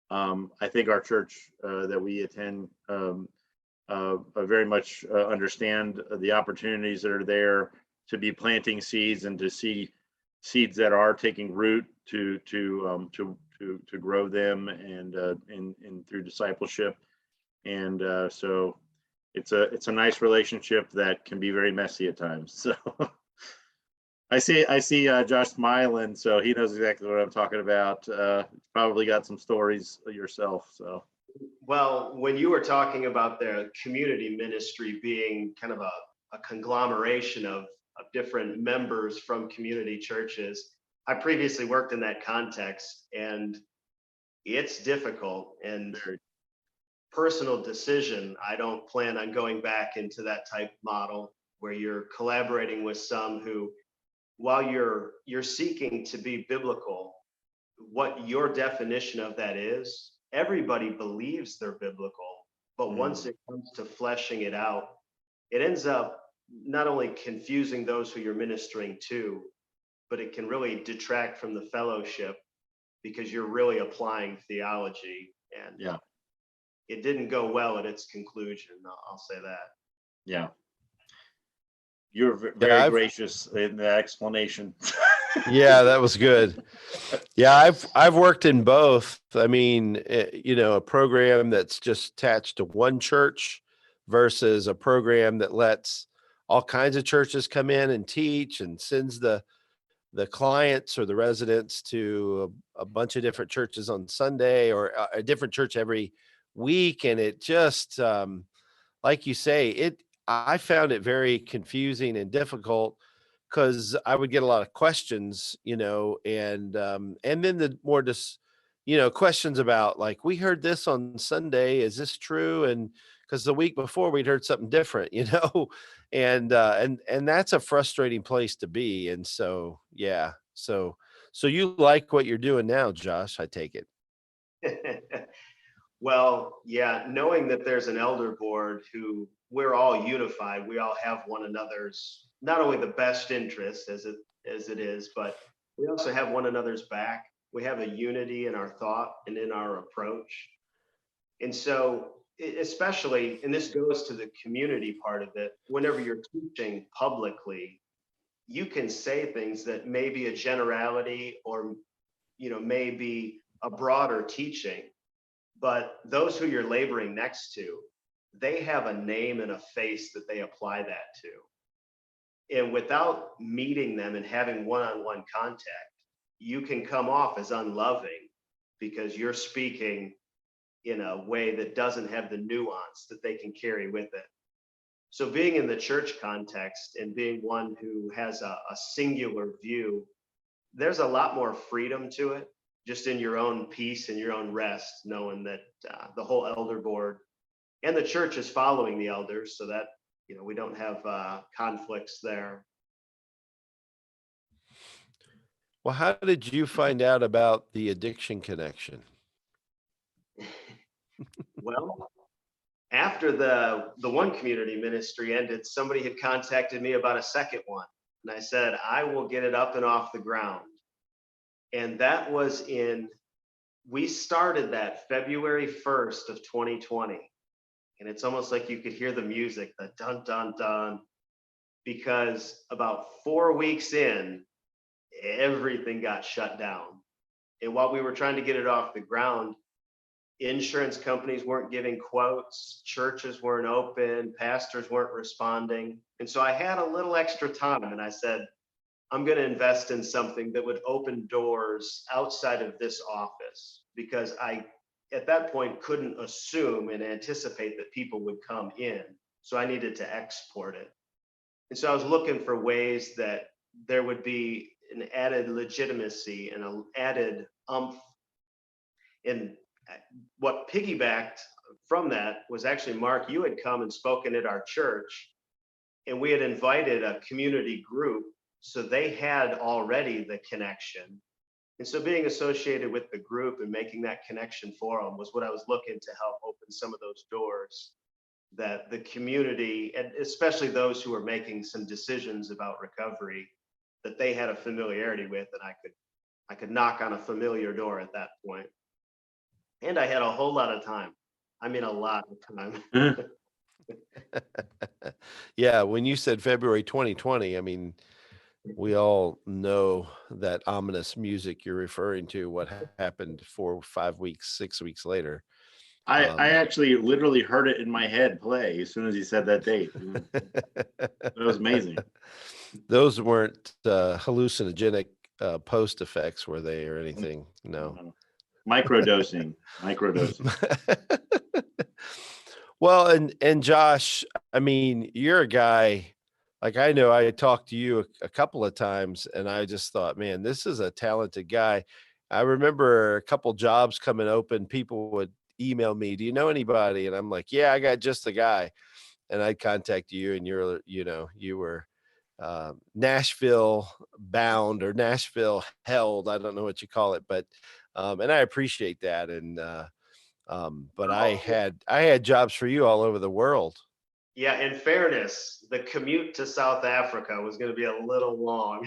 I think our church that we attend very much understand the opportunities that are there to be planting seeds and to see seeds that are taking root to grow them and through discipleship. And so it's a nice relationship that can be very messy at times. So I see Josh smiling, so he knows exactly what I'm talking about. Probably got some stories yourself. So, well, when you were talking about the community ministry being kind of a conglomeration of different members from community churches, I previously worked in that context, and it's difficult and personal decision. I don't plan on going back into that type model where you're collaborating with some who, while you're seeking to be biblical, what your definition of that is, everybody believes they're biblical, but once it comes to fleshing it out, it ends up not only confusing those who you're ministering to, but it can really detract from the fellowship, because you're really applying theology, and it didn't go well at its conclusion. I'll say that. Yeah. You're very gracious in the explanation. Yeah, that was good. Yeah, I've worked in both. I mean, a program that's just attached to one church versus a program that lets all kinds of churches come in and teach and sends the clients or the residents to a bunch of different churches on Sunday, or a different church every week. And it just, like you say, I found it very confusing and difficult, because I would get a lot of questions, and then the more just, questions about, like, we heard this on Sunday, is this true? And because the week before we'd heard something different, and that's a frustrating place to be. And so, yeah. So you like what you're doing now, Josh, I take it. Well, yeah, knowing that there's an elder board who we're all unified, we all have one another's, not only the best interest as it is, but we also have one another's back. We have a unity in our thought and in our approach. And so, especially, and this goes to the community part of it, whenever you're teaching publicly, you can say things that may be a generality, or, may be a broader teaching. But those who you're laboring next to, they have a name and a face that they apply that to. And without meeting them and having one-on-one contact, you can come off as unloving, because you're speaking in a way that doesn't have the nuance that they can carry with it. So being in the church context and being one who has a singular view, there's a lot more freedom to it. just in your own peace and your own rest, knowing that the whole elder board and the church is following the elders, so that we don't have conflicts there. Well, how did you find out about the addiction connection? Well, after the one community ministry ended, somebody had contacted me about a second one, and I said, I will get it up and off the ground. And that was we started that February 1st of 2020. And it's almost like you could hear the music, the dun, dun, dun, because about 4 weeks in, everything got shut down. And while we were trying to get it off the ground, insurance companies weren't giving quotes, churches weren't open, pastors weren't responding. And so I had a little extra time, and I said, I'm going to invest in something that would open doors outside of this office, because I, at that point, couldn't assume and anticipate that people would come in. So I needed to export it. And so I was looking for ways that there would be an added legitimacy and an added umph. And what piggybacked from that was actually, Mark, you had come and spoken at our church, and we had invited a community group. So they had already the connection. And so being associated with the group and making that connection for them was what I was looking to help open some of those doors that the community, and especially those who are making some decisions about recovery, that they had a familiarity with, and I could knock on a familiar door at that point. And I had a whole lot of time. I mean, a lot of time. Yeah, when you said February 2020, I mean, we all know that ominous music you're referring to, what happened 4 or 5 weeks, 6 weeks later. I actually literally heard it in my head play as soon as he said that date. That was amazing. Those weren't hallucinogenic post effects, were they, or anything? No. Microdosing. Well, and Josh, I mean, you're a guy, like, I know I talked to you a couple of times, and I just thought, man, this is a talented guy. I remember a couple jobs coming open, people would email me, do you know anybody? And I'm like, yeah, I got just the guy. And I'd contact you, and you were Nashville bound or Nashville held. I don't know what you call it, but and I appreciate that. And but I had jobs for you all over the world. Yeah, in fairness, the commute to South Africa was going to be a little long.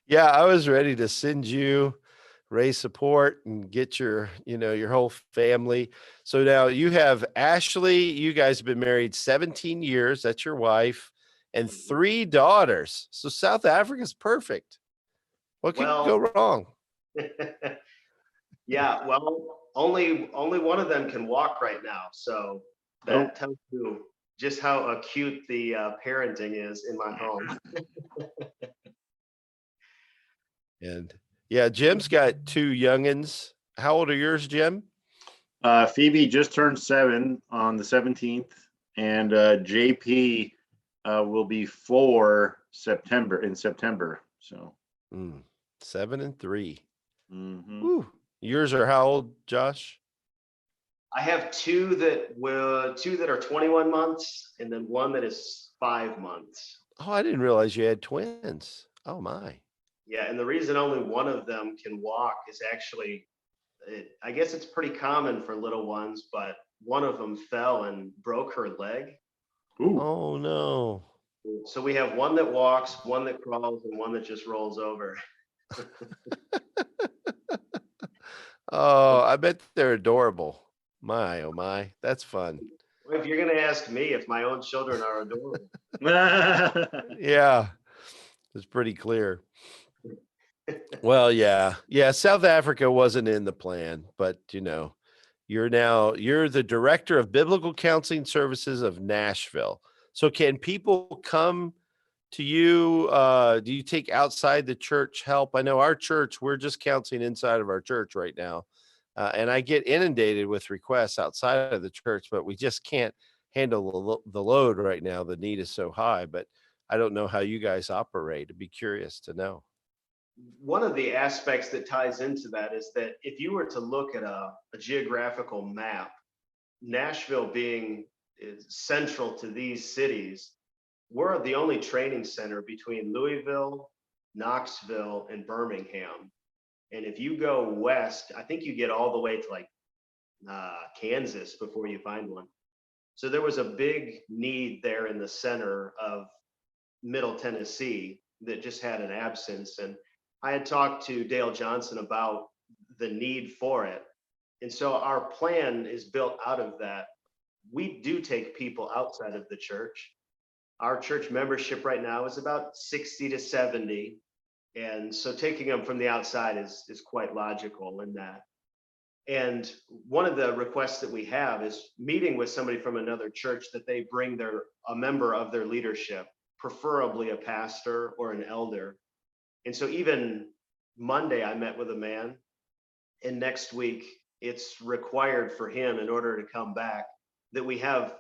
Yeah, I was ready to send you, raise support, and get your whole family. So now you have Ashley. You guys have been married 17 years. That's your wife, and 3 daughters. So South Africa's perfect. What could go wrong? Yeah, well, only one of them can walk right now. So that tells you just how acute the parenting is in my home. And yeah, Jim's got 2 youngins. How old are yours, Jim? Phoebe just turned 7 on the 17th, and JP will be 4 in September. So 7 and 3. Mm-hmm. Yours are how old, Josh? I have two that are 21 months, and then one that is 5 months. Oh, I didn't realize you had twins. Oh my. Yeah, and the reason only one of them can walk is actually, I guess it's pretty common for little ones, but one of them fell and broke her leg. Ooh. Oh no. So we have one that walks, one that crawls, and one that just rolls over. Oh, I bet they're adorable. My, oh my, that's fun. Well, if you're going to ask me if my own children are adorable. Yeah, it's pretty clear. Well, yeah. South Africa wasn't in the plan, but you're the director of Biblical Counseling Services of Nashville. So can people come to you? Do you take outside the church help? I know our church, we're just counseling inside of our church right now. And I get inundated with requests outside of the church, but we just can't handle the load right now. The need is so high, but I don't know how you guys operate. I'd be curious to know. one of the aspects that ties into that is that if you were to look at a geographical map, Nashville being central to these cities, we're the only training center between Louisville, Knoxville, and Birmingham. And if you go west, I think you get all the way to like Kansas before you find one. So there was a big need there in the center of Middle Tennessee that just had an absence. And I had talked to Dale Johnson about the need for it. And so our plan is built out of that. We do take people outside of the church. Our church membership right now is about 60 to 70. And so taking them from the outside is quite logical in that. And one of the requests that we have is meeting with somebody from another church that they bring a member of their leadership, preferably a pastor or an elder. And so even Monday, I met with a man, and next week it's required for him in order to come back that we have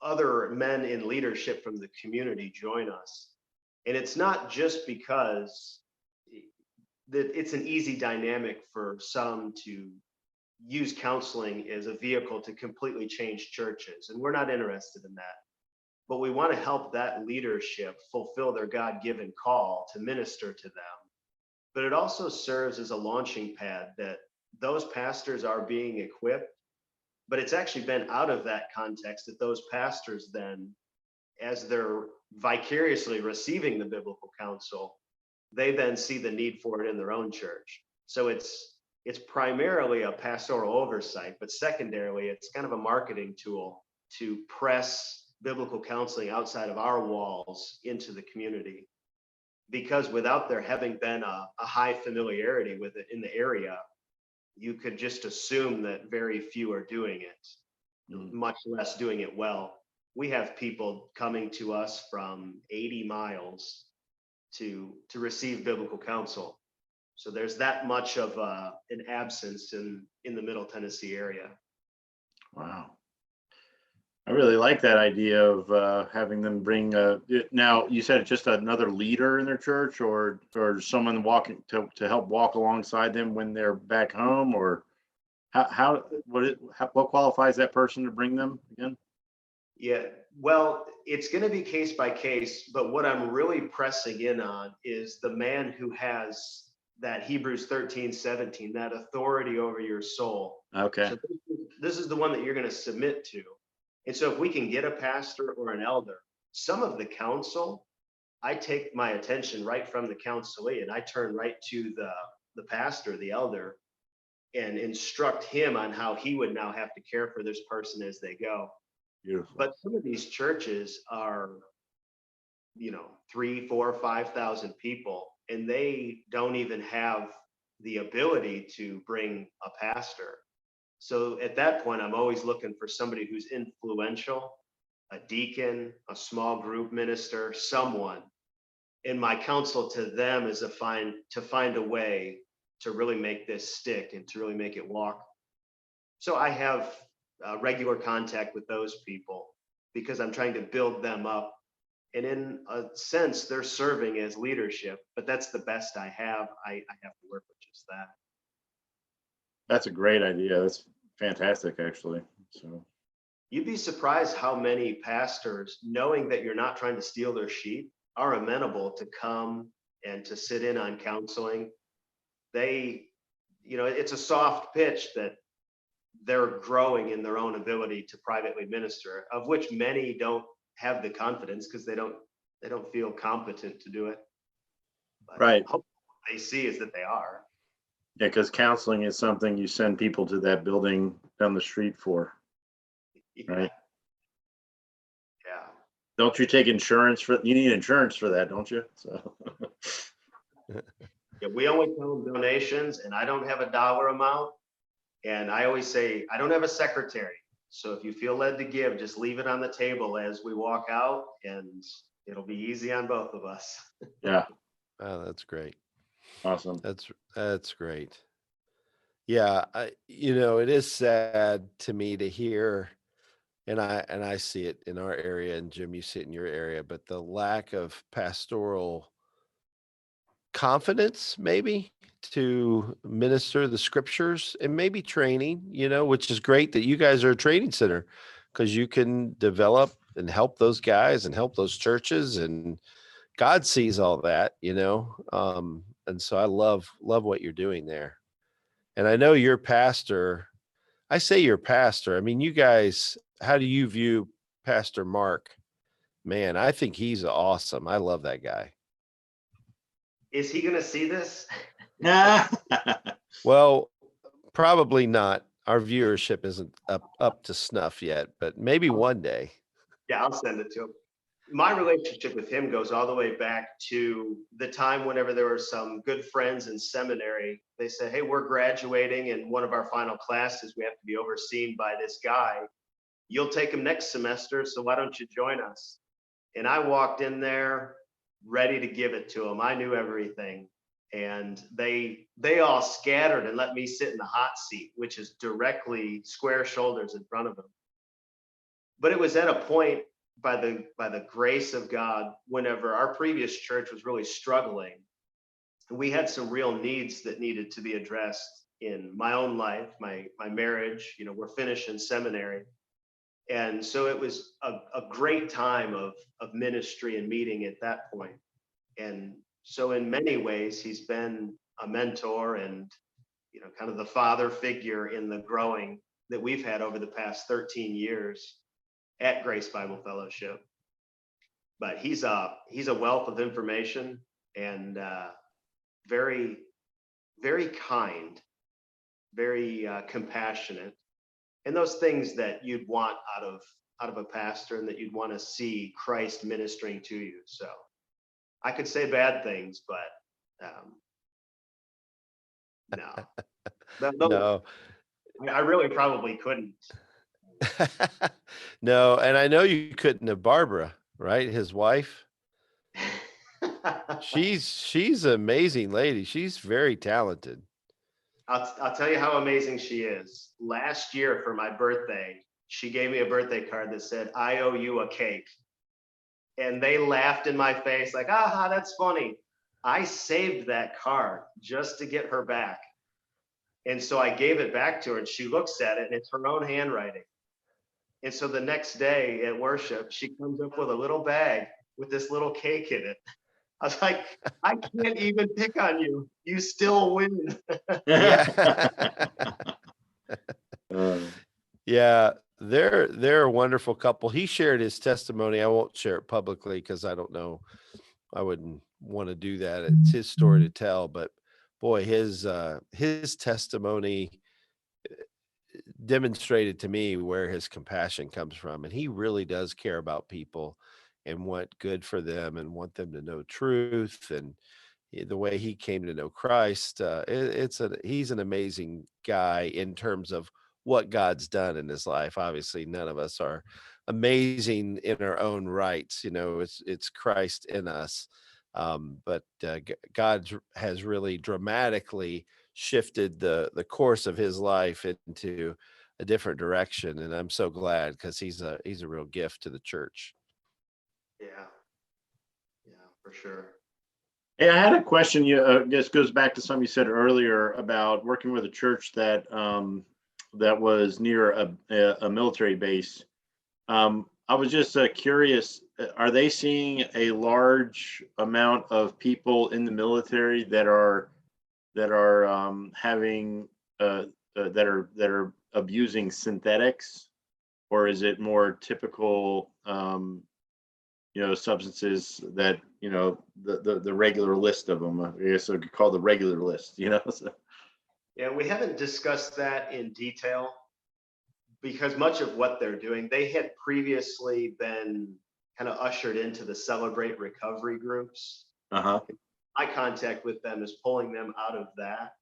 other men in leadership from the community join us. And it's not just because that it's an easy dynamic for some to use counseling as a vehicle to completely change churches. And we're not interested in that. But we want to help that leadership fulfill their God-given call to minister to them. But it also serves as a launching pad that those pastors are being equipped. But it's actually been out of that context that those pastors then, as they're vicariously receiving the biblical counsel, they then see the need for it in their own church. So it's primarily a pastoral oversight, but secondarily, it's kind of a marketing tool to press biblical counseling outside of our walls into the community. Because without there having been a high familiarity with it in the area, you could just assume that very few are doing it, much less doing it well. We have people coming to us from 80 miles to receive biblical counsel. So there's that much of an absence in the Middle Tennessee area. Wow. I really like that idea of having them bring. Now, you said it's just another leader in their church, or someone walking to help walk alongside them when they're back home, or what qualifies that person to bring them again? Yeah, well, it's going to be case by case, but what I'm really pressing in on is the man who has that Hebrews 13:17, that authority over your soul. Okay. So this is the one that you're going to submit to. And so if we can get a pastor or an elder, some of the counsel, I take my attention right from the counselee and I turn right to the pastor, the elder, and instruct him on how he would now have to care for this person as they go. Beautiful. But some of these churches are, 3, 4, 5,000 people, and they don't even have the ability to bring a pastor. So at that point, I'm always looking for somebody who's influential, a deacon, a small group minister, someone. And my counsel to them is to find a way to really make this stick and to really make it walk. So I have regular contact with those people because I'm trying to build them up. And in a sense, they're serving as leadership, but that's the best I have. I have to work with just that. That's a great idea. That's fantastic, actually. So you'd be surprised how many pastors, knowing that you're not trying to steal their sheep, are amenable to come and to sit in on counseling. They, it's a soft pitch that they're growing in their own ability to privately minister, of which many don't have the confidence because they don't feel competent to do it. But right. What they see is that they are. Yeah, because counseling is something you send people to that building down the street for, right? Yeah. Don't you take insurance for? You need insurance for that, don't you? So. Yeah, we only tell them donations, and I don't have a dollar amount. And I always say I don't have a secretary. So if you feel led to give, just leave it on the table as we walk out, and it'll be easy on both of us. Yeah. Oh, that's great. Awesome. That's great. Yeah, it is sad to me to hear, and I see it in our area, and Jim, you see it in your area, but the lack of pastoral confidence maybe to minister the scriptures, and maybe training, which is great that you guys are a training center, because you can develop and help those guys and help those churches, and God sees all that, and so I love what you're doing there. And I know your pastor. I say your pastor. I mean, you guys, how do you view Pastor Mark? Man, I think he's awesome. I love that guy. Is he going to see this? Well, probably not. Our viewership isn't up to snuff yet, but maybe one day. Yeah, I'll send it to him. My relationship with him goes all the way back to the time whenever there were some good friends in seminary. They said, hey, we're graduating, and one of our final classes, we have to be overseen by this guy. You'll take him next semester, so why don't you join us? And I walked in there ready to give it to him. I knew everything. And they all scattered and let me sit in the hot seat, which is directly square shoulders in front of him. But it was at a point, by the grace of God, whenever our previous church was really struggling, we had some real needs that needed to be addressed in my own life, my marriage. We're finishing seminary. And so it was a great time of ministry and meeting at that point. And so in many ways, he's been a mentor and, kind of the father figure in the growing that we've had over the past 13 years at Grace Bible Fellowship. But he's a wealth of information, and very, very kind, very compassionate, and those things that you'd want out of a pastor, and that you'd want to see Christ ministering to you. So I could say bad things, but no. No. I really probably couldn't. No, and I know you couldn't have Barbara, right? His wife. She's an amazing lady. She's very talented. I'll tell you how amazing she is. Last year for my birthday, she gave me a birthday card that said, I owe you a cake. And they laughed in my face like, aha, that's funny. I saved that card just to get her back. And so I gave it back to her, and she looks at it, and it's her own handwriting. And so the next day at worship, she comes up with a little bag with this little cake in it. I was like, I can't even pick on you. You still win. Yeah. Yeah, they're a wonderful couple. He shared his testimony. I won't share it publicly because I don't know. I wouldn't want to do that. It's his story to tell, but boy, his testimony demonstrated to me where his compassion comes from, and he really does care about people and want good for them and want them to know truth. And the way he came to know Christ, he's an amazing guy in terms of what God's done in his life. Obviously, none of us are amazing in our own rights. It's Christ in us. But God has really dramatically shifted the course of his life into a different direction, and I'm so glad, because he's a real gift to the church. Yeah, for sure. Hey, I had a question. This goes back to something you said earlier about working with a church that was near a military base. I was just curious, are they seeing a large amount of people in the military that are having that are abusing synthetics, or is it more typical substances that the regular list of them? I guess I could call the regular list. So. Yeah, we haven't discussed that in detail, because much of what they're doing, they had previously been kind of ushered into the Celebrate Recovery groups. Uh-huh. My contact with them is pulling them out of that.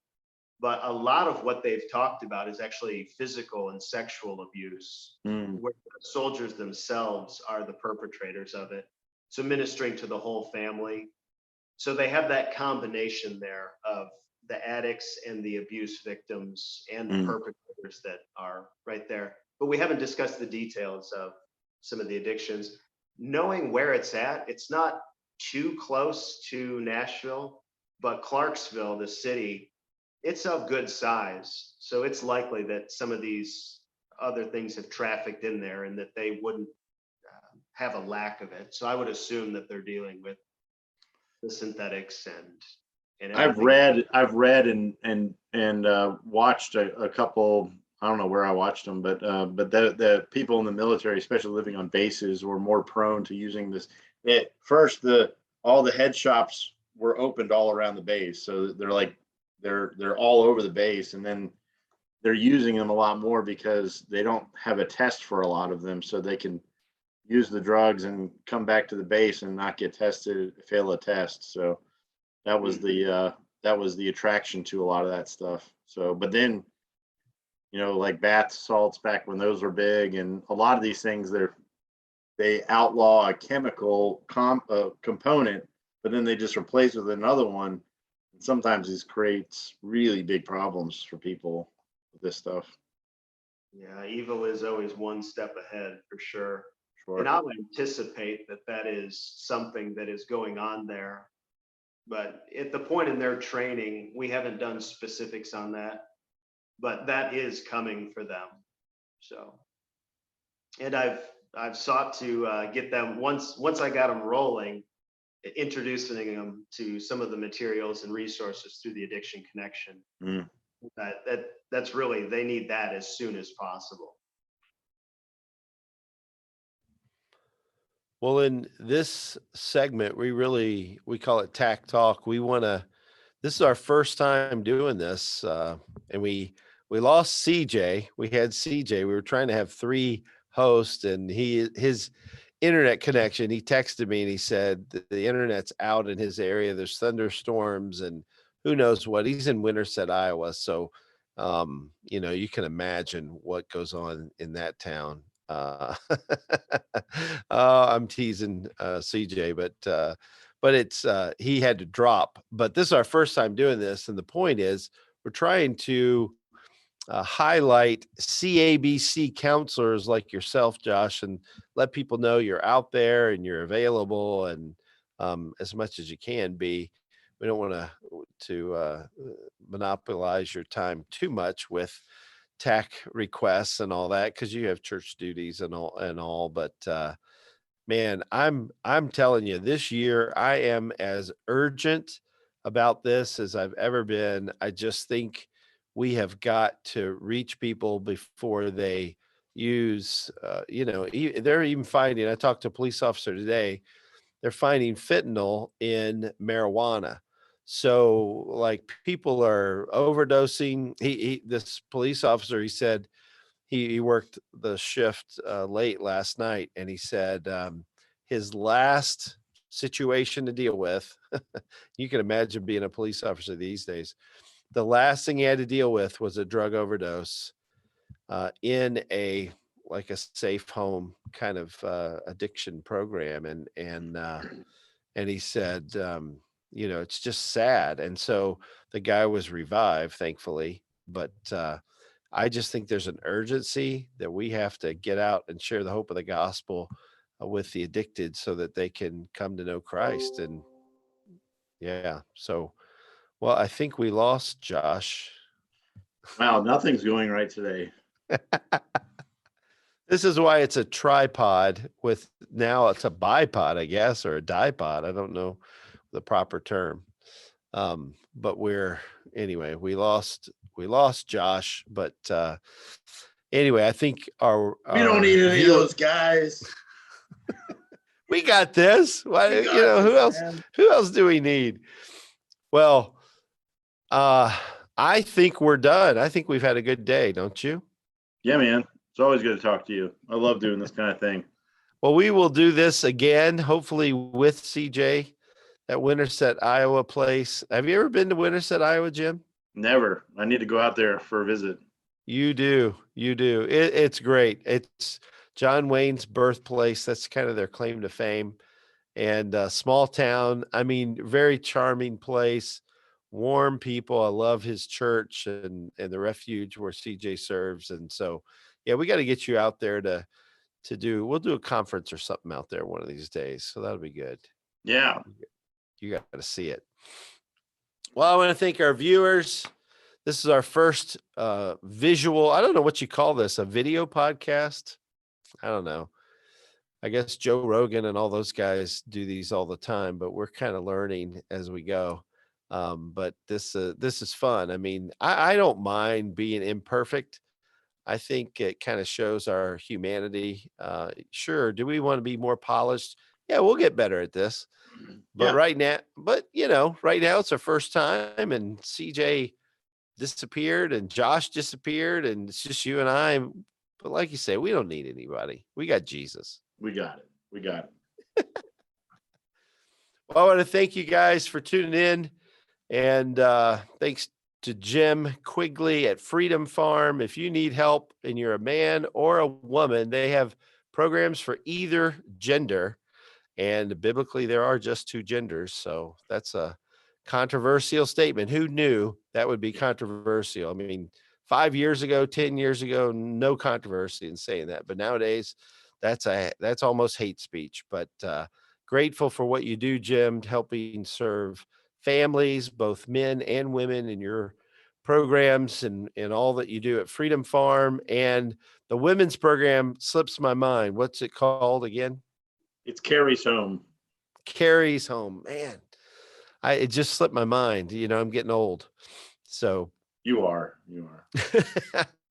But a lot of what they've talked about is actually physical and sexual abuse, where the soldiers themselves are the perpetrators of it. So ministering to the whole family. So they have that combination there of the addicts and the abuse victims and the perpetrators that are right there. But we haven't discussed the details of some of the addictions. Knowing where it's at, it's not too close to Nashville. But Clarksville, the city, it's of good size. So it's likely that some of these other things have trafficked in there and that they wouldn't have a lack of it. So I would assume that they're dealing with the synthetics and I've everything. read and watched a couple. I don't know where I watched them, but the people in the military, especially living on bases, were more prone to using this. At first, all the head shops were opened all around the base, so they're all over the base, and then they're using them a lot more because they don't have a test for a lot of them, so they can use the drugs and come back to the base and not get tested, fail a test. So that was the attraction to a lot of that stuff. So, but then, like bath salts back when those were big, and a lot of these things, they outlaw a chemical component, but then they just replace it with another one. And sometimes this creates really big problems for people with this stuff. Yeah, evil is always one step ahead for sure. Sure. And I'll anticipate that that is something that is going on there. But at the point in their training, we haven't done specifics on that, but that is coming for them. So, and I've sought to get them once I got them rolling, introducing them to some of the materials and resources through the Addiction Connection. Mm. That's really, they need that as soon as possible. Well, in this segment, we call it TAC Talk. This is our first time doing this. And we lost CJ. We had CJ. We were trying to have 3 hosts, and his internet connection, he texted me and he said the internet's out in his area. There's thunderstorms and who knows what. He's in Winterset, Iowa. So, you can imagine what goes on in that town. I'm teasing CJ, but it's he had to drop. But this is our first time doing this, and the point is we're trying to highlight CABC counselors like yourself, Josh, and let people know you're out there and you're available, and as much as you can be. We don't want to monopolize your time too much with TAC requests and all that, because you have church duties and all. But man, I'm telling you, this year I am as urgent about this as I've ever been. I just think we have got to reach people before they use. They're even finding. I talked to a police officer today. They're finding fentanyl in marijuana. So like people are overdosing. This police officer, he said he worked the shift late last night, and he said his last situation to deal with, you can imagine being a police officer these days, the last thing he had to deal with was a drug overdose in a safe home kind of addiction program. And he said, it's just sad. And so the guy was revived, thankfully. But I just think there's an urgency that we have to get out and share the hope of the gospel with the addicted so that they can come to know Christ. And yeah, so, well, I think we lost Josh. Wow, nothing's going right today. This is why it's a tripod now it's a bipod, I guess, or a dipod. I don't know the proper term. But we lost Josh, but anyway, I think We don't need any of those guys. We got this. Why, who else do we need? Well, I think we're done. I think we've had a good day, don't you? Yeah, man. It's always good to talk to you. I love doing this kind of thing. Well, we will do this again, hopefully with CJ at Winterset, Iowa place. Have you ever been to Winterset, Iowa, Jim? Never. I need to go out there for a visit. You do. It's great. It's John Wayne's birthplace. That's kind of their claim to fame. And small town. I mean, very charming place, warm people. I love his church and the refuge where CJ serves. And so, yeah, we got to get you out there we'll do a conference or something out there one of these days. So that'll be good. Yeah. You got to see it. Well, I want to thank our viewers. This is our first visual. I don't know what you call this, a video podcast. I don't know. I guess Joe Rogan and all those guys do these all the time, but we're kind of learning as we go. But this is fun. I mean, I don't mind being imperfect. I think it kind of shows our humanity. Sure, do we want to be more polished? Yeah, we'll get better at this. But Yeah. right now, right now it's our first time, and CJ disappeared and Josh disappeared, and it's just you and I. But like you say, we don't need anybody. We got Jesus. We got it. We got it. Well, I want to thank you guys for tuning in, and thanks to Jim Quigley at Freedom Farm. If you need help and you're a man or a woman, they have programs for either gender. And biblically, there are just two genders. So that's a controversial statement. Who knew that would be controversial? I mean, 5 years ago, 10 years ago, no controversy in saying that. But nowadays, that's almost hate speech. But grateful for what you do, Jim, helping serve families, both men and women, in your programs and all that you do at Freedom Farm. And the women's program slips my mind. What's it called again? It's Carries Home. Carries Home. Man, it just slipped my mind. You know, I'm getting old. So You are.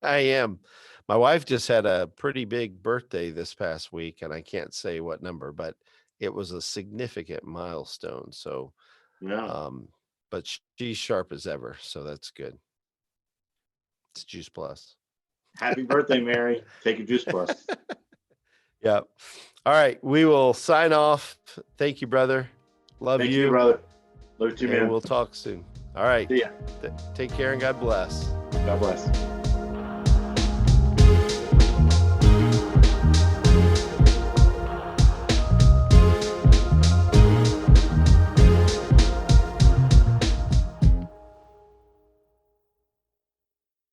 I am. My wife just had a pretty big birthday this past week, and I can't say what number, but it was a significant milestone. So, Yeah. but she's sharp as ever. So that's good. It's Juice Plus. Happy birthday, Mary. Take a Juice Plus. Yeah. All right. We will sign off. Thank you, brother. Love Thank you. you, brother. Love you too, And man. we'll talk soon. All right. See ya. Take care and God bless. God bless.